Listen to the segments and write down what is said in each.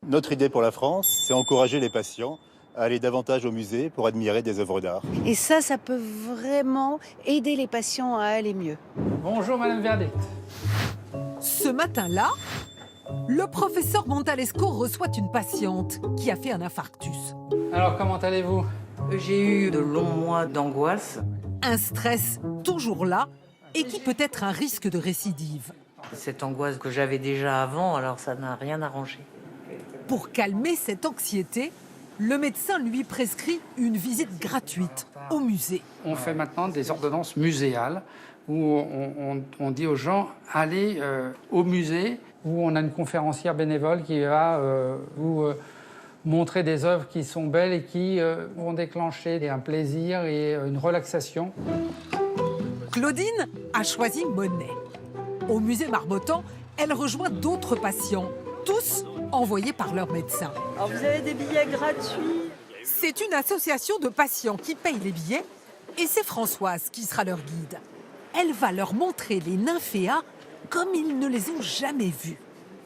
Notre idée pour la France, c'est encourager les patients à aller davantage au musée pour admirer des œuvres d'art. Et ça peut vraiment aider les patients à aller mieux. Bonjour Madame Verdict. Ce matin-là, le professeur Montalesco reçoit une patiente qui a fait un infarctus. Alors comment allez-vous? J'ai eu de longs mois d'angoisse. Un stress toujours là et qui peut être un risque de récidive. Cette angoisse que j'avais déjà avant, alors ça n'a rien arrangé. Pour calmer cette anxiété, le médecin lui prescrit une visite gratuite au musée. On fait maintenant des ordonnances muséales où on dit aux gens allez au musée où on a une conférencière bénévole qui va vous montrer des œuvres qui sont belles et qui vont déclencher un plaisir et une relaxation. Claudine a choisi Monet. Au musée Marmottan, elle rejoint d'autres patients, tous envoyés par leur médecin. Alors vous avez des billets gratuits. C'est une association de patients qui paye les billets et c'est Françoise qui sera leur guide. Elle va leur montrer les nymphéas comme ils ne les ont jamais vus.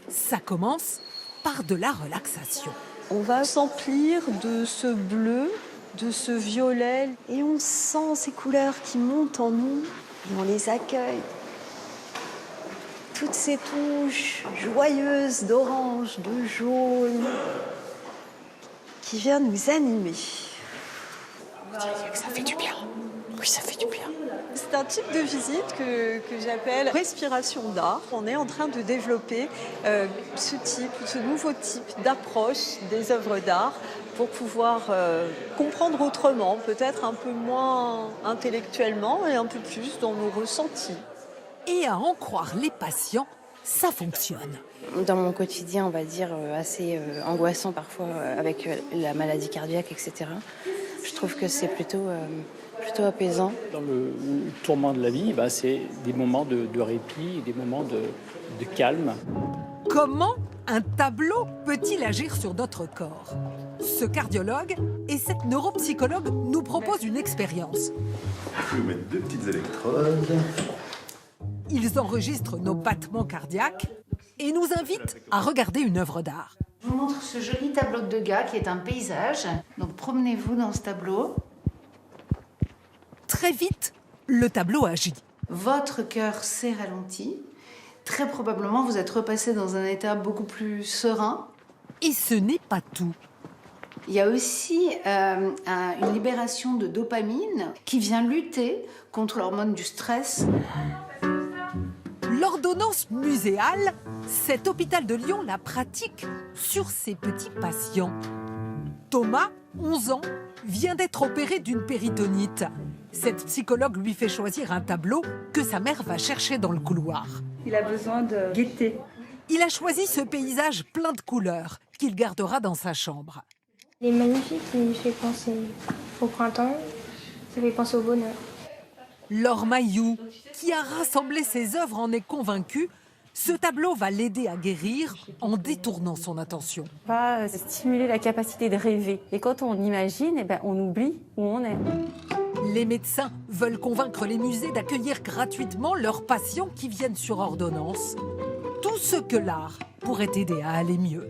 Ça commence par de la relaxation. On va s'emplir de ce bleu, de ce violet. Et on sent ces couleurs qui montent en nous et on les accueille. Toutes ces touches joyeuses d'orange, de jaune, qui viennent nous animer. Ça fait du bien. Oui, ça fait du bien. C'est un type de visite que j'appelle respiration d'art. On est en train de développer ce nouveau type d'approche des œuvres d'art pour pouvoir comprendre autrement, peut-être un peu moins intellectuellement et un peu plus dans nos ressentis. Et à en croire les patients, ça fonctionne. Dans mon quotidien, on va dire, assez angoissant parfois avec la maladie cardiaque, etc. Je trouve que c'est plutôt apaisant. Dans le tourment de la vie, c'est des moments de répit, des moments de calme. Comment un tableau peut-il agir sur notre corps? Ce cardiologue et cette neuropsychologue nous proposent une expérience. Je vais vous mettre 2 petites électrodes. Ils enregistrent nos battements cardiaques et nous invitent à regarder une œuvre d'art. Je vous montre ce joli tableau de Degas qui est un paysage. Donc promenez-vous dans ce tableau. Très vite, le tableau agit. Votre cœur s'est ralenti. Très probablement, vous êtes repassé dans un état beaucoup plus serein. Et ce n'est pas tout. Il y a aussi une libération de dopamine qui vient lutter contre l'hormone du stress. L'ordonnance muséale, cet hôpital de Lyon la pratique sur ses petits patients. Thomas, 11 ans, vient d'être opéré d'une péritonite. Cette psychologue lui fait choisir un tableau que sa mère va chercher dans le couloir. Il a besoin de gaieté. Il a choisi ce paysage plein de couleurs qu'il gardera dans sa chambre. Il est magnifique, il fait penser au printemps, ça fait penser au bonheur. Laure Mailloux, qui a rassemblé ses œuvres, en est convaincue. Ce tableau va l'aider à guérir en détournant son attention. Va stimuler la capacité de rêver. Et quand on imagine, on oublie où on est. Les médecins veulent convaincre les musées d'accueillir gratuitement leurs patients qui viennent sur ordonnance. Tout ce que l'art pourrait aider à aller mieux.